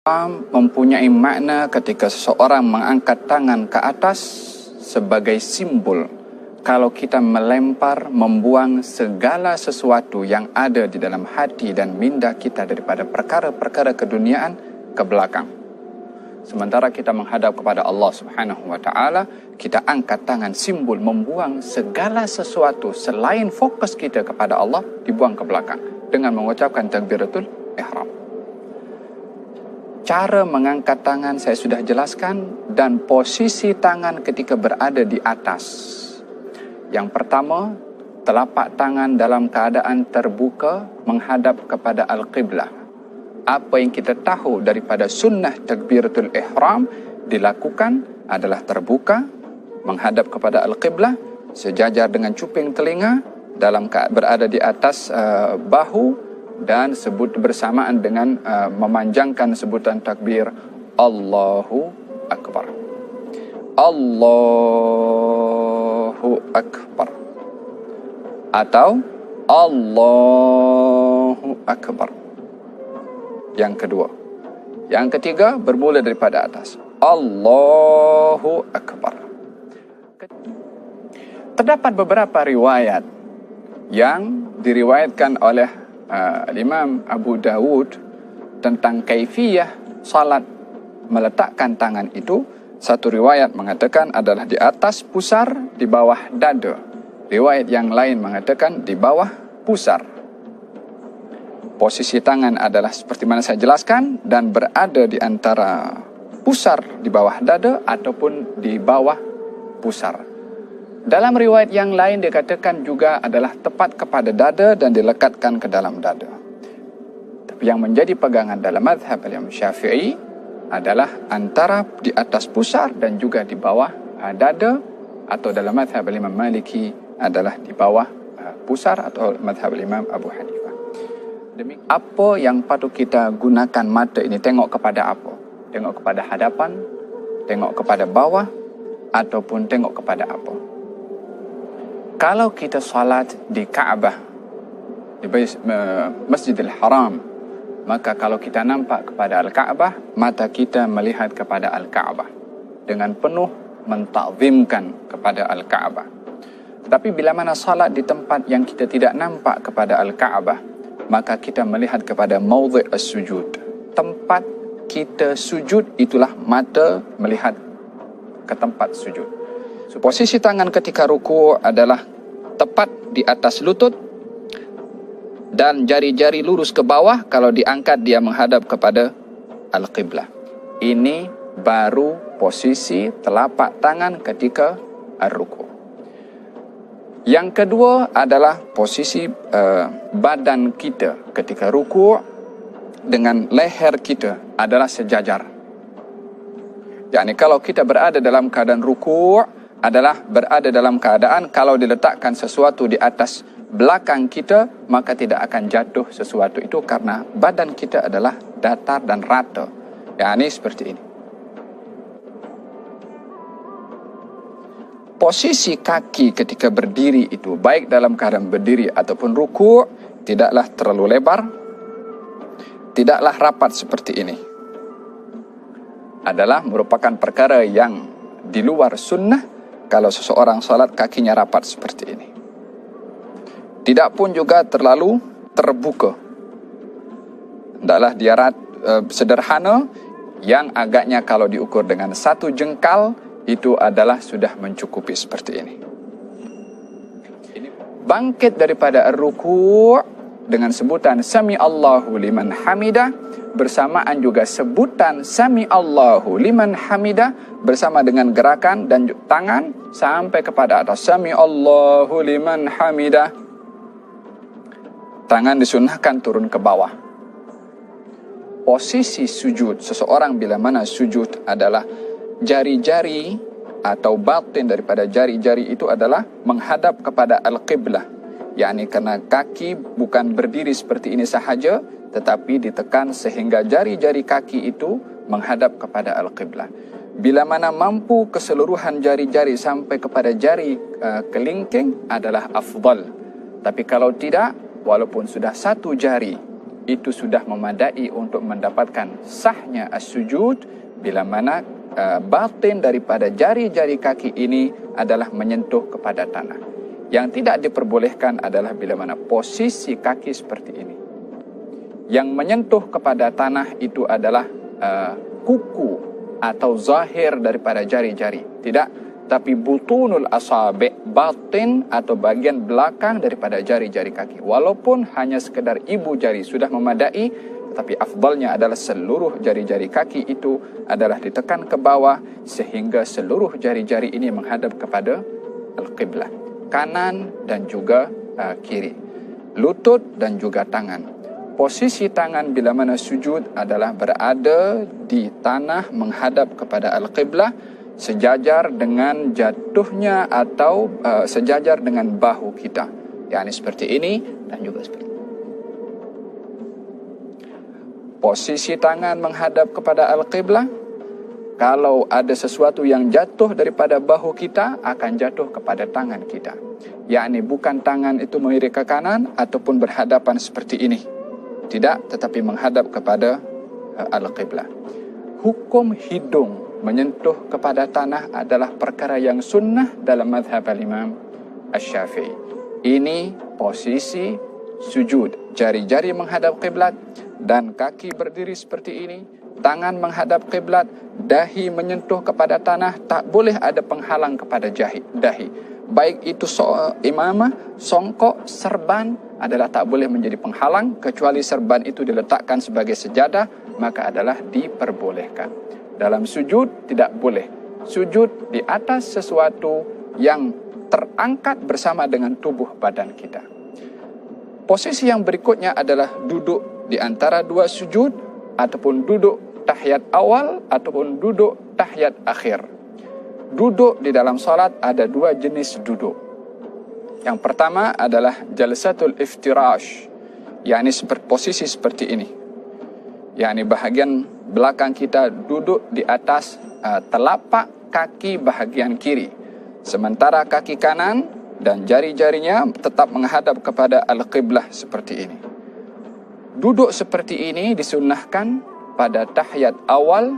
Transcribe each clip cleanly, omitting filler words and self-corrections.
Mempunyai makna ketika seseorang mengangkat tangan ke atas sebagai simbol kalau kita melempar, membuang segala sesuatu yang ada di dalam hati dan minda kita daripada perkara-perkara keduniaan ke belakang. Sementara kita menghadap kepada Allah Subhanahu wa taala, kita angkat tangan simbol membuang segala sesuatu selain fokus kita kepada Allah, dibuang ke belakang dengan mengucapkan takbiratul ihram. Cara mengangkat tangan saya sudah jelaskan, dan posisi tangan ketika berada di atas. Yang pertama, telapak tangan dalam keadaan terbuka menghadap kepada Al-Qiblah. Apa yang kita tahu daripada sunnah takbiratul ihram dilakukan adalah terbuka, menghadap kepada Al-Qiblah, sejajar dengan cuping telinga, dalam berada di atas bahu, dan sebut bersamaan dengan memanjangkan sebutan takbir Allahu Akbar. Allahu Akbar atau Allahu Akbar. Yang kedua. Yang ketiga bermula daripada atas. Allahu Akbar. Terdapat beberapa riwayat yang diriwayatkan oleh Imam Abu Dawud tentang kaifiyah salat meletakkan tangan itu. Satu riwayat mengatakan adalah di atas pusar, di bawah dada. Riwayat yang lain mengatakan di bawah pusar. Posisi tangan adalah seperti mana saya jelaskan, dan berada di antara pusar di bawah dada ataupun di bawah pusar. Dalam riwayat yang lain dikatakan juga adalah tepat kepada dada dan dilekatkan ke dalam dada. Tapi yang menjadi pegangan dalam mazhab Imam Syafi'i adalah antara di atas pusar dan juga di bawah dada, atau dalam mazhab Imam Maliki adalah di bawah pusar, atau mazhab Imam Abu Hanifah. Apa yang patut kita gunakan mata ini? Tengok kepada apa? Tengok kepada hadapan, tengok kepada bawah, ataupun tengok kepada apa? Kalau kita salat di Kaabah, di Masjidil Haram, maka kalau kita nampak kepada Al-Kaabah, mata kita melihat kepada Al-Kaabah dengan penuh mentakzimkan kepada Al-Kaabah. Tetapi bila mana salat di tempat yang kita tidak nampak kepada Al-Kaabah, maka kita melihat kepada maudhi' as-sujud. Tempat kita sujud itulah mata melihat ke tempat sujud. So, posisi tangan ketika ruku' adalah tepat di atas lutut dan jari-jari lurus ke bawah. Kalau diangkat dia menghadap kepada Al-Qiblah. Ini baru posisi telapak tangan ketika ruku'. Yang kedua adalah posisi badan kita ketika ruku' dengan leher kita adalah sejajar. Yani kalau kita berada dalam keadaan ruku' adalah berada dalam keadaan kalau diletakkan sesuatu di atas belakang kita, maka tidak akan jatuh sesuatu itu karena badan kita adalah datar dan rata. Yani seperti ini. Posisi kaki ketika berdiri itu, baik dalam keadaan berdiri ataupun ruku', tidaklah terlalu lebar, tidaklah rapat seperti ini. Adalah merupakan perkara yang di luar sunnah kalau seseorang salat kakinya rapat seperti ini. Tidak pun juga terlalu terbuka. Hendaklah dia sederhana, yang agaknya kalau diukur dengan satu jengkal, itu adalah sudah mencukupi seperti ini. Bangkit daripada ar-ruku' dengan sebutan Sami Allahu liman hamidah, bersamaan juga sebutan Sami Allahu liman hamidah bersama dengan gerakan dan tangan sampai kepada atas. Sami Allahu liman hamidah. Tangan disunahkan turun ke bawah. Posisi sujud seseorang bila mana sujud adalah jari-jari atau batin daripada jari-jari itu adalah menghadap kepada Al-Qiblah. Yani kerana kaki bukan berdiri seperti ini sahaja, tetapi ditekan sehingga jari-jari kaki itu menghadap kepada Al-Qiblah. Bila mana mampu keseluruhan jari-jari sampai kepada jari kelingking adalah afdal. Tapi kalau tidak, walaupun sudah satu jari itu sudah memadai untuk mendapatkan sahnya as-sujud bila mana batin daripada jari-jari kaki ini adalah menyentuh kepada tanah. Yang tidak diperbolehkan adalah bila mana posisi kaki seperti ini. Yang menyentuh kepada tanah itu adalah kuku atau zahir daripada jari-jari. Tidak, tapi butunul asabi', batin atau bagian belakang daripada jari-jari kaki. Walaupun hanya sekedar ibu jari sudah memadai, tetapi afdalnya adalah seluruh jari-jari kaki itu adalah ditekan ke bawah sehingga seluruh jari-jari ini menghadap kepada al-qiblah, kanan dan juga kiri, lutut dan juga tangan. Posisi tangan bila mana sujud adalah berada di tanah menghadap kepada al-qiblah, sejajar dengan jatuhnya atau sejajar dengan bahu kita. yakni seperti ini dan juga seperti ini. Posisi tangan menghadap kepada al-qiblah. Kalau ada sesuatu yang jatuh daripada bahu kita, akan jatuh kepada tangan kita. Yakni bukan tangan itu mengirik ke kanan ataupun berhadapan seperti ini. Tidak, tetapi menghadap kepada al-qiblah. Hukum hidung menyentuh kepada tanah adalah perkara yang sunnah dalam mazhab al-Imam Asy-Syafi'i. Ini posisi sujud. Jari-jari menghadap qiblat dan kaki berdiri seperti ini. Tangan menghadap qiblat, dahi menyentuh kepada tanah, tak boleh ada penghalang kepada dahi. Baik itu imamah, songkok, serban adalah tak boleh menjadi penghalang, kecuali serban itu diletakkan sebagai sejadah, maka adalah diperbolehkan. Dalam sujud tidak boleh. Sujud di atas sesuatu yang terangkat bersama dengan tubuh badan kita. Posisi yang berikutnya adalah duduk di antara dua sujud, ataupun duduk tahiyat awal ataupun duduk tahiyat akhir. Duduk di dalam salat ada dua jenis duduk. Yang pertama adalah jalsatul iftirash, yakni posisi seperti ini. Yakni bahagian belakang kita duduk di atas telapak kaki bahagian kiri, sementara kaki kanan dan jari-jarinya tetap menghadap kepada al-qiblah seperti ini. Duduk seperti ini disunnahkan pada tahiyat awal,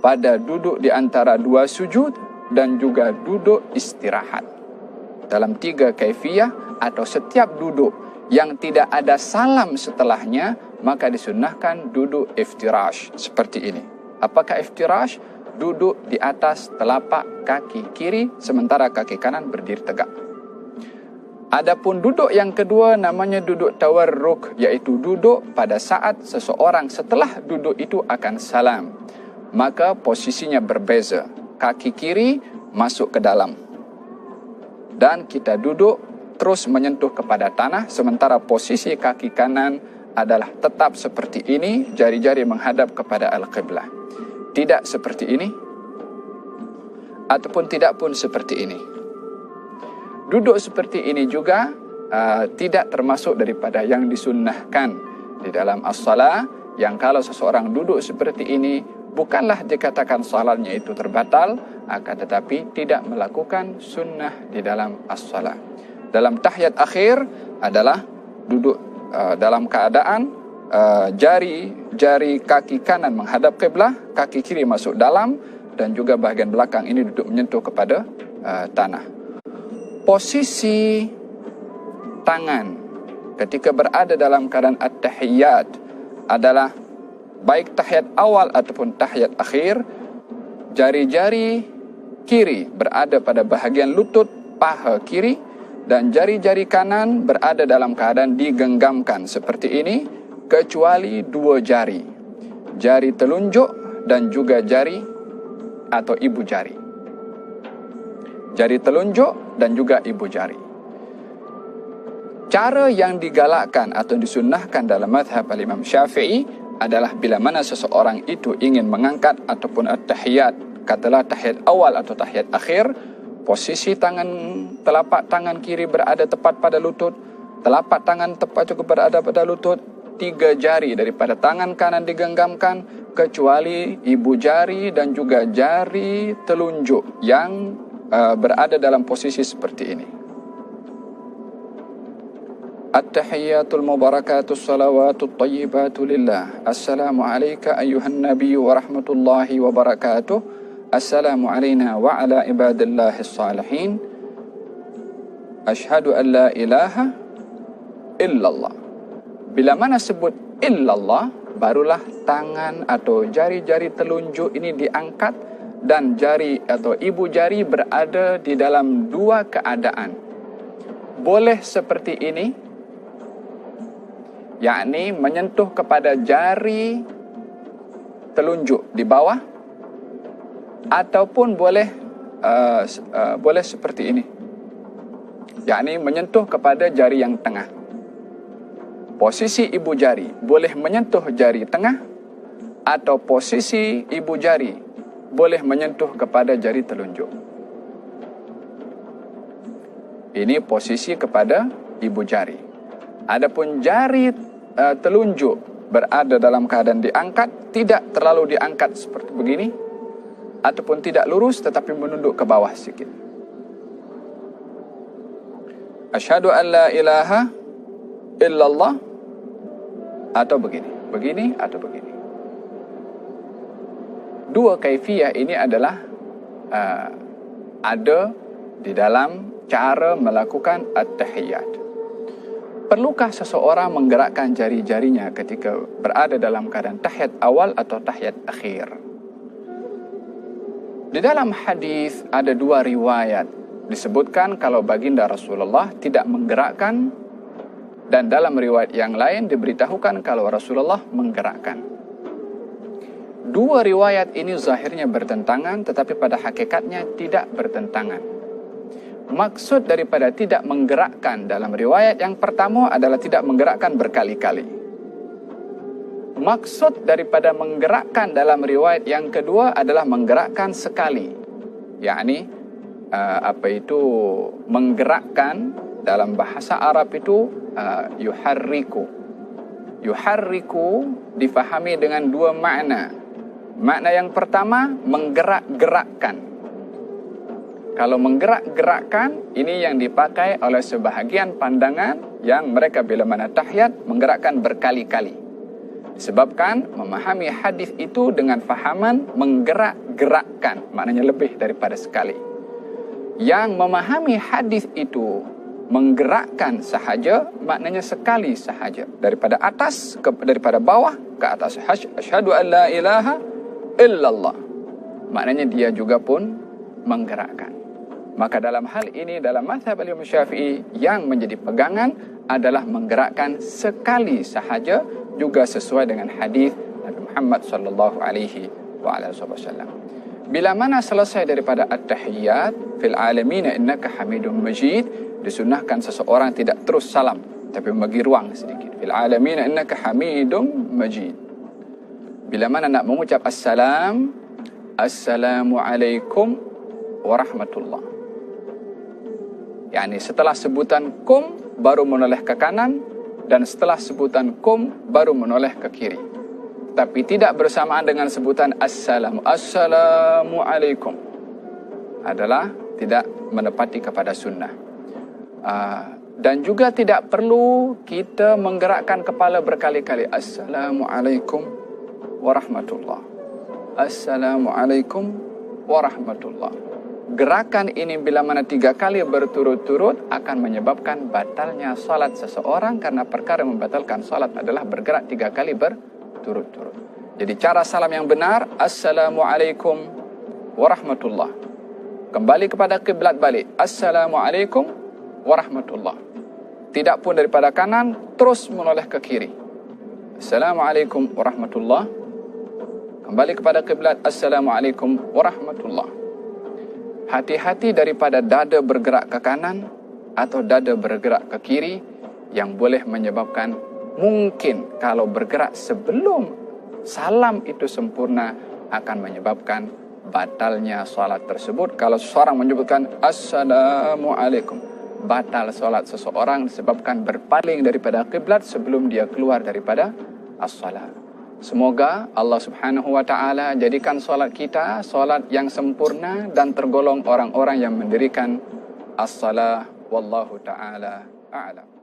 pada duduk di antara dua sujud, dan juga duduk istirahat. Dalam 3 kaifiyah atau setiap duduk yang tidak ada salam setelahnya, maka disunnahkan duduk iftirash seperti ini. Apakah iftirash? Duduk di atas telapak kaki kiri, sementara kaki kanan berdiri tegak. Adapun duduk yang kedua namanya duduk tawarruk, iaitu duduk pada saat seseorang setelah duduk itu akan salam. Maka posisinya berbeza. Kaki kiri masuk ke dalam dan kita duduk terus menyentuh kepada tanah, sementara posisi kaki kanan adalah tetap seperti ini, jari-jari menghadap kepada al-qiblah. Tidak seperti ini ataupun tidak pun seperti ini. Duduk seperti ini juga tidak termasuk daripada yang disunnahkan di dalam as-salah, yang kalau seseorang duduk seperti ini bukanlah dikatakan salatnya itu terbatal, akan tetapi tidak melakukan sunnah di dalam as-salah. Dalam tahiyat akhir adalah duduk dalam keadaan jari kaki kanan menghadap qiblah, kaki kiri masuk dalam, dan juga bahagian belakang ini duduk menyentuh kepada tanah. Posisi tangan ketika berada dalam keadaan at-tahiyyat adalah baik tahiyat awal ataupun tahiyat akhir, jari-jari kiri berada pada bahagian lutut paha kiri dan jari-jari kanan berada dalam keadaan digenggamkan seperti ini, kecuali 2 jari. Jari telunjuk dan juga jari atau ibu jari. Jari telunjuk dan juga ibu jari. Cara yang digalakkan atau disunnahkan dalam mazhab al-Imam Syafi'i adalah bila mana seseorang itu ingin mengangkat ataupun at-tahiyat, katalah tahiyat awal atau tahiyat akhir, posisi telapak tangan kiri berada tepat pada lutut, telapak tangan tepat juga berada pada lutut, 3 jari daripada tangan kanan digenggamkan, kecuali ibu jari dan juga jari telunjuk yang berada dalam posisi seperti ini. At-tahiyyatul mubarakatus salawatut tayyibatu lillah. Assalamu alayka ayyuhan nabiyyu wa rahmatullahi wa barakatuh. Assalamu alayna wa ala ibadillahis salihin. Ashhadu an la ilaha illallah. Bila mana sebut illallah, barulah tangan atau jari-jari telunjuk ini diangkat dan jari atau ibu jari berada di dalam dua keadaan. Boleh seperti ini, yakni menyentuh kepada jari telunjuk di bawah, ataupun boleh seperti ini, yakni menyentuh kepada jari yang tengah. Posisi ibu jari boleh menyentuh jari tengah, atau posisi ibu jari boleh menyentuh kepada jari telunjuk. Ini posisi kepada ibu jari. Adapun jari telunjuk berada dalam keadaan diangkat, tidak terlalu diangkat seperti begini, ataupun tidak lurus tetapi menunduk ke bawah sedikit. Asyhadu an la ilaha illallah, atau begini atau begini. Dua kaifiyah ini adalah ada di dalam cara melakukan at-tahiyyat. Perlukah seseorang menggerakkan jari-jarinya ketika berada dalam keadaan tahiyat awal atau tahiyat akhir? Di dalam hadis ada dua riwayat disebutkan kalau baginda Rasulullah tidak menggerakkan, dan dalam riwayat yang lain diberitahukan kalau Rasulullah menggerakkan. Dua riwayat ini zahirnya bertentangan, tetapi pada hakikatnya tidak bertentangan. Maksud daripada tidak menggerakkan dalam riwayat yang pertama adalah tidak menggerakkan berkali-kali. Maksud daripada menggerakkan dalam riwayat yang kedua adalah menggerakkan sekali. Yakni menggerakkan dalam bahasa Arab itu yuharriku. Yuharriku difahami dengan dua makna. Makna yang pertama, menggerak-gerakkan. Kalau menggerak-gerakkan, ini yang dipakai oleh sebahagian pandangan yang mereka bila mana tahiyat menggerakkan berkali-kali. Disebabkan memahami hadis itu dengan fahaman menggerak-gerakkan, maknanya lebih daripada sekali. Yang memahami hadis itu menggerakkan sahaja, maknanya sekali sahaja, daripada atas daripada bawah ke atas. Asyhadu an la ilaha illallah, maknanya dia juga pun menggerakkan. Maka dalam hal ini, dalam mazhab Imam Syafi'i, yang menjadi pegangan adalah menggerakkan sekali sahaja, juga sesuai dengan hadis Nabi Muhammad sallallahu alaihi wasallam. Bila mana selesai daripada at-tahiyyat fil alamin innaka hamidum majid, disunnahkan seseorang tidak terus salam, tapi membagi ruang sedikit. Fil alamin innaka hamidum majid. Bila mana nak mengucap assalam, assalamualaikum warahmatullah. Yani setelah sebutan kum baru menoleh ke kanan, dan setelah sebutan kum baru menoleh ke kiri. Tapi tidak bersamaan dengan sebutan assalamualaikum. Adalah tidak menepati kepada sunnah. Dan juga tidak perlu kita menggerakkan kepala berkali-kali. Assalamualaikum warahmatullah. Assalamualaikum warahmatullah. Gerakan ini bila mana 3 kali berturut-turut akan menyebabkan batalnya salat seseorang, karena perkara membatalkan salat adalah bergerak 3 kali berturut-turut. Jadi cara salam yang benar, assalamualaikum warahmatullah. Kembali kepada kiblat balik, assalamualaikum warahmatullah. Tidak pun daripada kanan terus menoleh ke kiri. Assalamualaikum warahmatullah. Kembali kepada kiblat, assalamualaikum warahmatullah. Hati-hati daripada dada bergerak ke kanan atau dada bergerak ke kiri, yang boleh menyebabkan, mungkin kalau bergerak sebelum salam itu sempurna, akan menyebabkan batalnya salat tersebut. Kalau seseorang menyebutkan assalamualaikum, batal salat seseorang disebabkan berpaling daripada kiblat sebelum dia keluar daripada as-salat. Semoga Allah Subhanahu wa taala jadikan salat kita salat yang sempurna dan tergolong orang-orang yang mendirikan as-salah. Wallahu taala a'lam.